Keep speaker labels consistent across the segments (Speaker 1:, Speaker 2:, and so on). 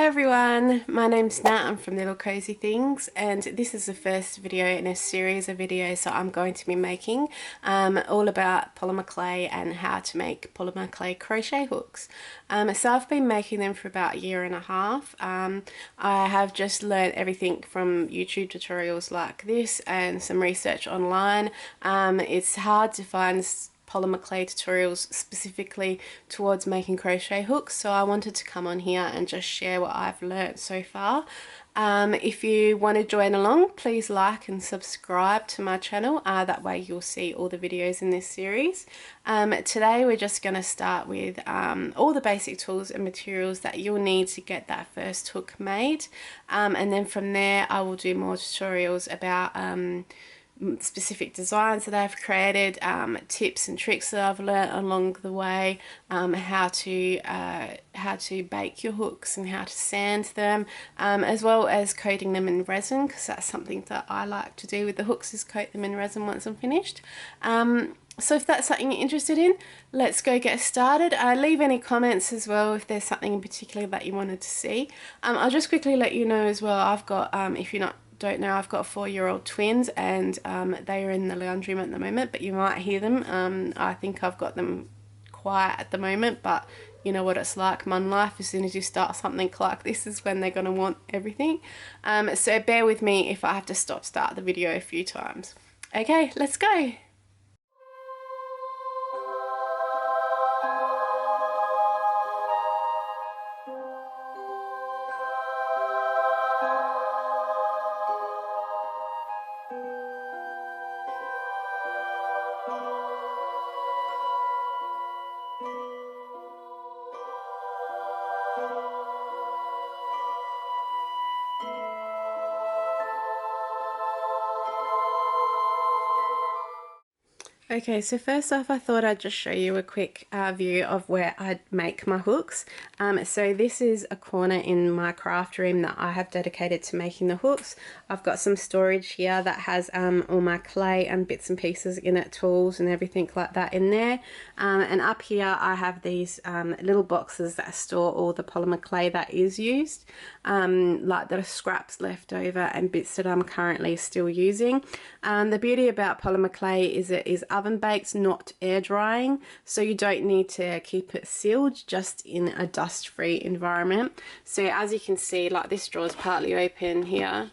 Speaker 1: Hi everyone, my name's Nat, I'm from Little Cozy Things, and this is the first video in a series of videos that I'm going to be making all about polymer clay and how to make polymer clay crochet hooks. So I've been making them for about a year and a half. I have just learned everything from YouTube tutorials like this and some research online. It's hard to find polymer clay tutorials specifically towards making crochet hooks, so I wanted to come on here and just share what I've learnt so far. If you want to join along, please like and subscribe to my channel, that way you'll see all the videos in this series. Today we're just going to start with all the basic tools and materials that you'll need to get that first hook made, and then from there I will do more tutorials about specific designs that I've created, tips and tricks that I've learnt along the way, how to bake your hooks and how to sand them, as well as coating them in resin, because that's something that I like to do with the hooks, is coat them in resin once I'm finished. So if that's something you're interested in, let's go get started. Leave any comments as well if there's something in particular that you wanted to see. I'll just quickly let you know as well, I've got, if you're not don't know, I've got 4-year-old twins, and they are in the laundry room at the moment, but you might hear them. I think I've got them quiet at the moment, but you know what it's like, mum life. As soon as you start something like this is when they're going to want everything. So bear with me if I have to start the video a few times. Okay, let's go. Okay, so first off, I thought I'd just show you a quick view of where I'd make my hooks. So this is a corner in my craft room that I have dedicated to making the hooks. I've got some storage here that has all my clay and bits and pieces in it, tools and everything like that in there. And up here I have these little boxes that store all the polymer clay that is used, like the scraps left over and bits that I'm currently still using. The beauty about polymer clay is it is oven baked, not air drying, so you don't need to keep it sealed, just in a dust-free environment. So as you can see, like this drawer is partly open here,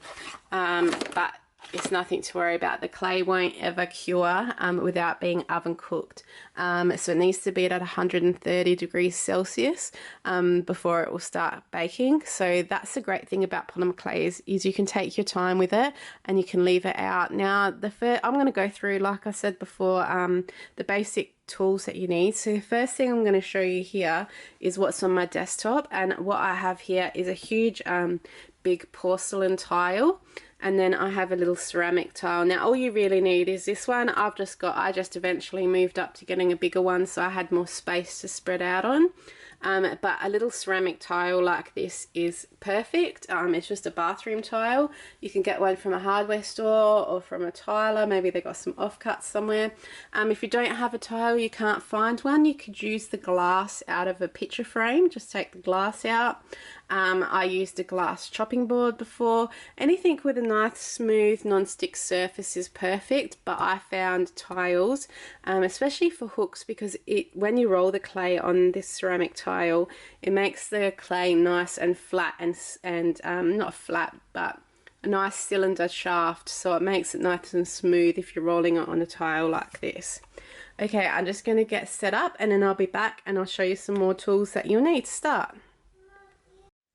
Speaker 1: but it's nothing to worry about. The clay won't ever cure without being oven cooked. So it needs to be at 130 degrees Celsius before it will start baking. So that's the great thing about polymer clay is you can take your time with it and you can leave it out. Now I'm going to go through, like I said before, the basic tools that you need. So the first thing I'm going to show you here is what's on my desktop, and what I have here is a huge big porcelain tile, and then I have a little ceramic tile. Now all you really need is this one. I just eventually moved up to getting a bigger one, so I had more space to spread out on. But a little ceramic tile like this is perfect. It's just a bathroom tile. You can get one from a hardware store or from a tiler. Maybe they got some offcuts somewhere. If you don't have a tile, you can't find one, you could use the glass out of a picture frame. Just take the glass out. I used a glass chopping board before. Anything with a nice smooth non-stick surface is perfect, but I found tiles, especially for hooks, because when you roll the clay on this ceramic tile, it makes the clay nice and flat and not flat, but a nice cylinder shaft, so it makes it nice and smooth if you're rolling it on a tile like this. Okay, I'm just going to get set up and then I'll be back and I'll show you some more tools that you'll need to start.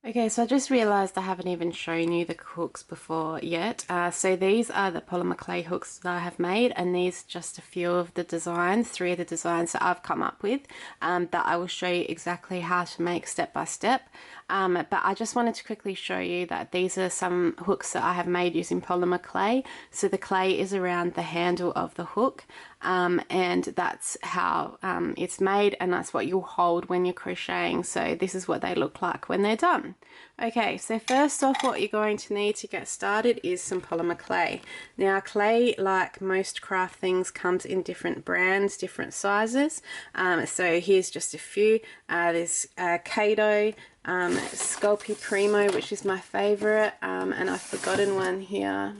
Speaker 1: Okay, so I just realised I haven't even shown you the hooks before yet. So these are the polymer clay hooks that I have made, and these are just a few of the designs, 3 of the designs that I've come up with, that I will show you exactly how to make step by step. But I just wanted to quickly show you that these are some hooks that I have made using polymer clay. So the clay is around the handle of the hook, and that's how it's made, and that's what you'll hold when you're crocheting. So this is what they look like when they're done. Okay, so first off, what you're going to need to get started is some polymer clay. Now clay, like most craft things, comes in different brands, different sizes. So here's just a few. There's Kato, Sculpey Primo, which is my favorite, and I've forgotten one here.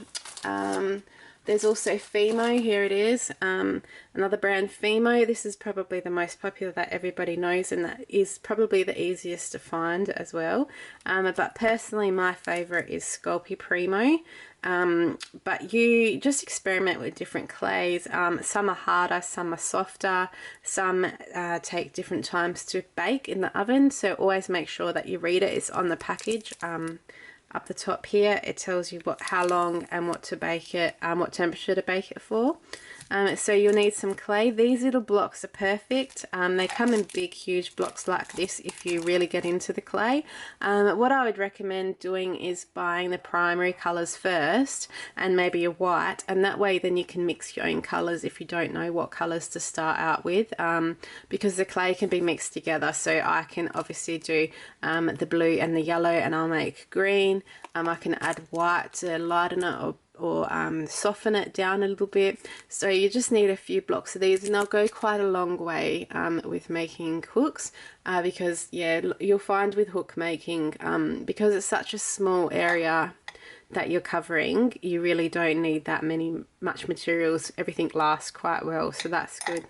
Speaker 1: There's also Fimo, here it is, another brand, Fimo. This is probably the most popular that everybody knows, and that is probably the easiest to find as well. But personally, my favourite is Sculpey Primo. But you just experiment with different clays. Some are harder, some are softer, some take different times to bake in the oven, so always make sure that you read it. It's on the package. Up the top here it tells you how long and what to bake it, what temperature to bake it for. So you'll need some clay. These little blocks are perfect. They come in big huge blocks like this if you really get into the clay. What I would recommend doing is buying the primary colours first, and maybe a white, and that way then you can mix your own colours if you don't know what colours to start out with, because the clay can be mixed together. So I can obviously do the blue and the yellow, and I'll make green. I can add white to lighten it or soften it down a little bit. So you just need a few blocks of these, and they'll go quite a long way with making hooks, because yeah, you'll find with hook making, because it's such a small area that you're covering, you really don't need that much materials. Everything lasts quite well, so that's good.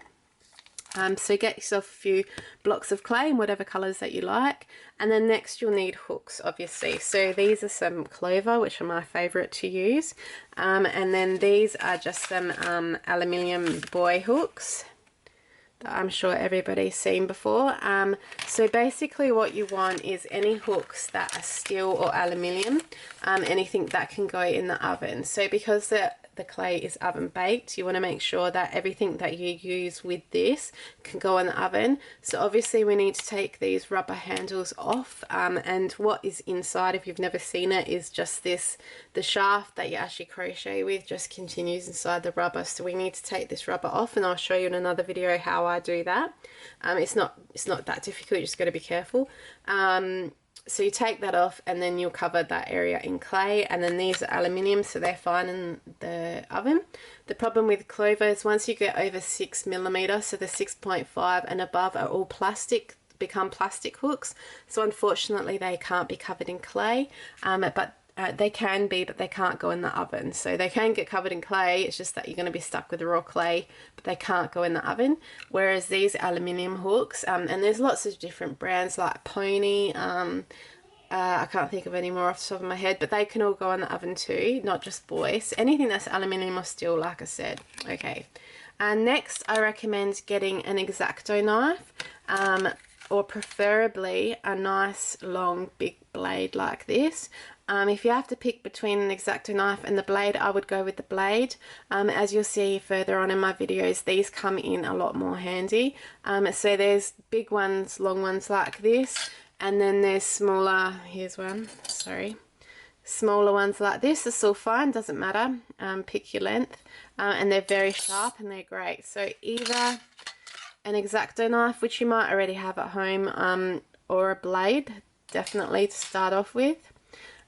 Speaker 1: So get yourself a few blocks of clay in whatever colours that you like, and then next you'll need hooks, obviously. So these are some clover, which are my favourite to use, and then these are just some aluminium buoy hooks that I'm sure everybody's seen before. So basically what you want is any hooks that are steel or aluminium, anything that can go in the oven. So because the clay is oven baked, you want to make sure that everything that you use with this can go in the oven. So obviously we need to take these rubber handles off, and what is inside, if you've never seen it, is just the shaft that you actually crochet with just continues inside the rubber. So we need to take this rubber off, and I'll show you in another video how I do that. It's not that difficult, you just got to be careful. So you take that off, and then you'll cover that area in clay, and then these are aluminium, so they're fine in the oven. The problem with clover is once you get over 6mm, so the 6.5 and above are all plastic, become plastic hooks. So unfortunately they can't be covered in clay, but they can be, but they can't go in the oven. So they can get covered in clay, it's just that you're going to be stuck with the raw clay, but they can't go in the oven. Whereas these aluminium hooks, and there's lots of different brands like Pony, I can't think of any more off the top of my head, but they can all go in the oven too, not just buoys. Anything that's aluminium or steel, like I said. Okay, and next I recommend getting an X-Acto knife, or preferably a nice long big blade like this. If you have to pick between an X-Acto knife and the blade, I would go with the blade. As you'll see further on in my videos, these come in a lot more handy. So there's big ones, long ones like this, and then there's smaller, here's one, sorry, smaller ones like this. It's all fine, doesn't matter, pick your length, and they're very sharp and they're great. So either an X-Acto knife, which you might already have at home, or a blade, definitely to start off with.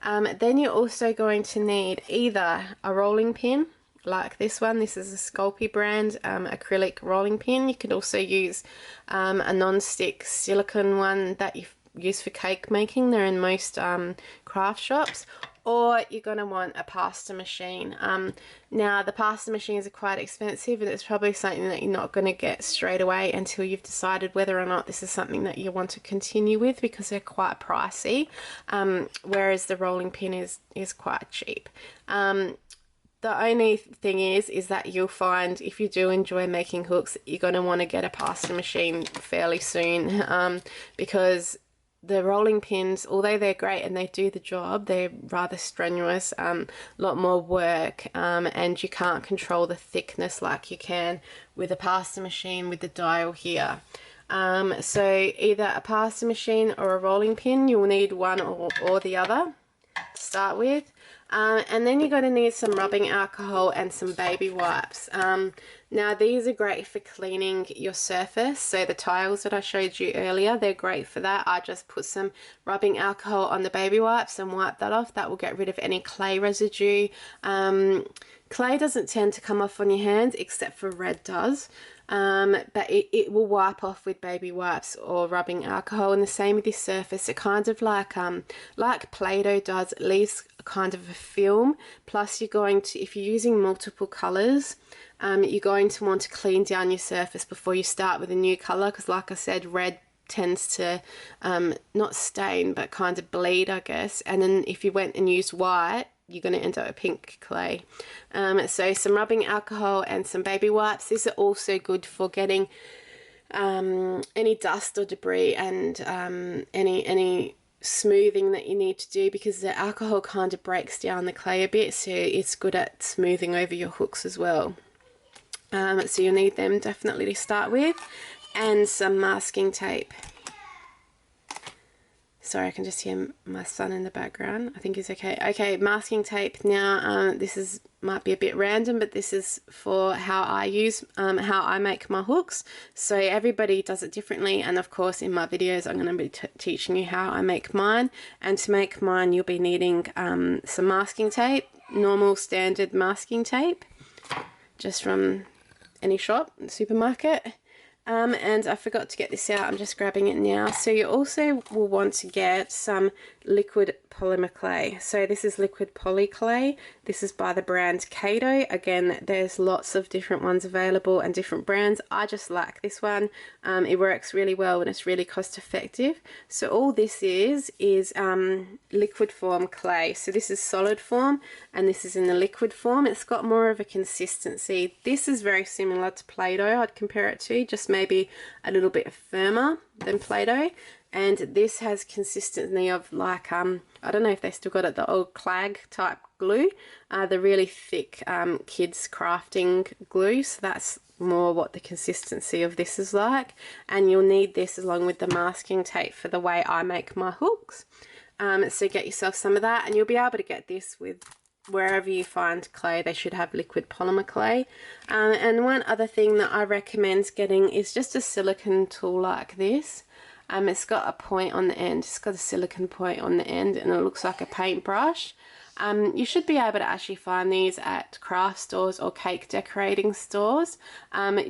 Speaker 1: Then you're also going to need either a rolling pin like this one. This is a Sculpey brand acrylic rolling pin. You could also use a non-stick silicone one that you use for cake making. They're in most craft shops. Or you're going to want a pasta machine. Now the pasta machines are quite expensive, and it's probably something that you're not going to get straight away until you've decided whether or not this is something that you want to continue with, because they're quite pricey, whereas the rolling pin is quite cheap. The only thing is that you'll find if you do enjoy making hooks, you're going to want to get a pasta machine fairly soon, because the rolling pins, although they're great and they do the job, they're rather strenuous, a lot more work, and you can't control the thickness like you can with a pasta machine with the dial here. So either a pasta machine or a rolling pin, you'll need one or the other to start with. And then you're going to need some rubbing alcohol and some baby wipes. Now these are great for cleaning your surface, so the tiles that I showed you earlier, they're great for that. I just put some rubbing alcohol on the baby wipes and wipe that off. That will get rid of any clay residue. Clay doesn't tend to come off on your hands, except for red does. But it will wipe off with baby wipes or rubbing alcohol, and the same with this surface. It kind of like Play-Doh does, it leaves kind of a film. Plus you're going to, if you're using multiple colors, you're going to want to clean down your surface before you start with a new color, because like I said, red tends to not stain but kind of bleed, I guess. And then if you went and used white, you're going to end up with pink clay. So some rubbing alcohol and some baby wipes. These are also good for getting any dust or debris and any smoothing that you need to do, because the alcohol kind of breaks down the clay a bit, so it's good at smoothing over your hooks as well. So you'll need them definitely to start with, and some masking tape. Sorry, I can just hear my son in the background. I think he's okay. Okay, masking tape. Now, this might be a bit random, but this is for how I make my hooks. So everybody does it differently, and of course in my videos I'm going to be teaching you how I make mine. And to make mine, you'll be needing some masking tape, normal standard masking tape, just from any shop, supermarket. And I forgot to get this out, I'm just grabbing it now. So you also will want to get some liquid polymer clay. So this is liquid poly clay. This is by the brand Kato. Again, there's lots of different ones available and different brands. I just like this one. It works really well and it's really cost effective. So all this is liquid form clay. So this is solid form and this is in the liquid form. It's got more of a consistency. This is very similar to Play-Doh, I'd compare it to, just maybe a little bit firmer than Play-Doh. And this has consistency of like, I don't know if they still got it, the old clag type glue, the really thick kids crafting glue. So that's more what the consistency of this is like. And you'll need this along with the masking tape for the way I make my hooks. So get yourself some of that, and you'll be able to get this with wherever you find clay. They should have liquid polymer clay. And one other thing that I recommend getting is just a silicone tool like this. It's got a point on the end, it's got a silicone point on the end, and it looks like a paintbrush. You should be able to actually find these at craft stores or cake decorating stores.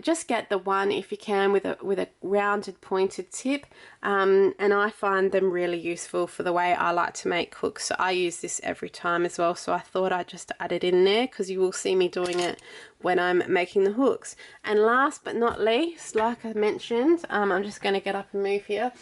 Speaker 1: Just get the one if you can with a rounded pointed tip, and I find them really useful for the way I like to make hooks. So I use this every time as well, so I thought I'd just add it in there because you will see me doing it when I'm making the hooks. And last but not least, like I mentioned, I'm just going to get up and move here.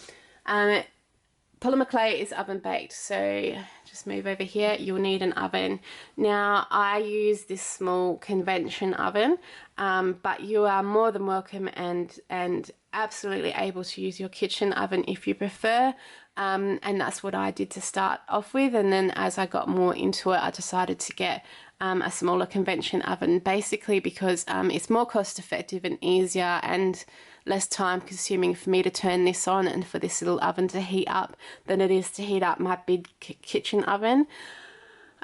Speaker 1: Polymer clay is oven baked, so just move over here. You'll need an oven. Now I use this small convention oven, but you are more than welcome and absolutely able to use your kitchen oven if you prefer. And that's what I did to start off with, and then as I got more into it I decided to get a smaller convention oven, basically because it's more cost effective and easier and less time consuming for me to turn this on and for this little oven to heat up than it is to heat up my big kitchen oven.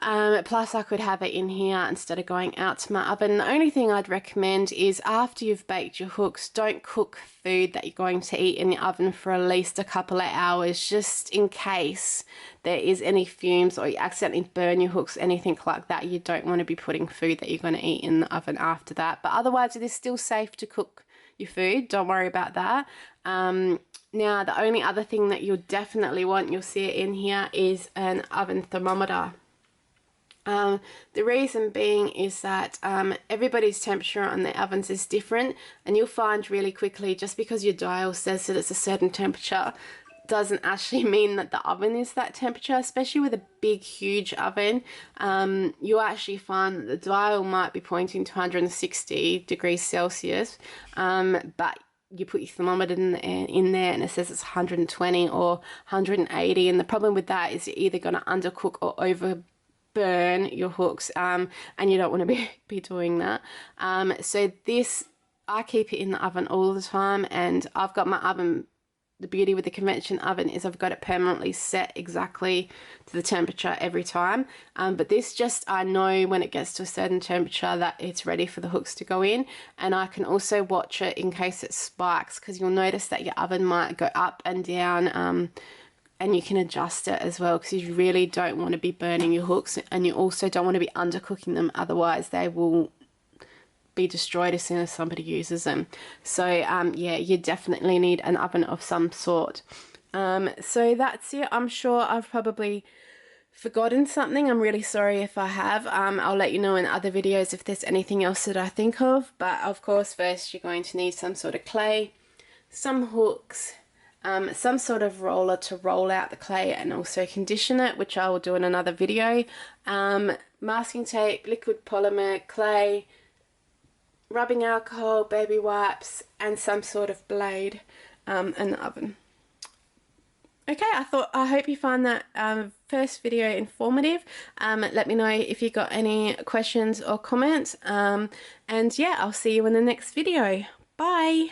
Speaker 1: Plus I could have it in here instead of going out to my oven. The only thing I'd recommend is after you've baked your hooks, don't cook food that you're going to eat in the oven for at least a couple of hours, just in case there is any fumes or you accidentally burn your hooks, anything like that. You don't want to be putting food that you're going to eat in the oven after that. But otherwise it is still safe to cook your food, don't worry about that. Now the only other thing that you'll definitely want, you'll see it in here, is an oven thermometer. The reason being is that everybody's temperature on the ovens is different, and you'll find really quickly just because your dial says that it's a certain temperature doesn't actually mean that the oven is that temperature, especially with a big huge oven. You'll actually find that the dial might be pointing to 160 degrees Celsius, but you put your thermometer in there and it says it's 120 or 180, and the problem with that is you're either going to undercook or overburn your hooks, and you don't want to be doing that. So this, I keep it in the oven all the time, and I've got my oven the beauty with the convection oven is I've got it permanently set exactly to the temperature every time. But this just, I know when it gets to a certain temperature that it's ready for the hooks to go in. And I can also watch it in case it spikes, because you'll notice that your oven might go up and down, and you can adjust it as well, because you really don't want to be burning your hooks, and you also don't want to be undercooking them, otherwise they will be destroyed as soon as somebody uses them. So yeah, you definitely need an oven of some sort. So that's it. I'm sure I've probably forgotten something. I'm really sorry if I have. I'll let you know in other videos if there's anything else that I think of. But of course, first you're going to need some sort of clay, some hooks, some sort of roller to roll out the clay and also condition it, which I will do in another video, masking tape, liquid polymer, clay, rubbing alcohol, baby wipes, and some sort of blade, and the oven. Okay, I hope you find that first video informative. Let me know if you got any questions or comments, and yeah, I'll see you in the next video. Bye.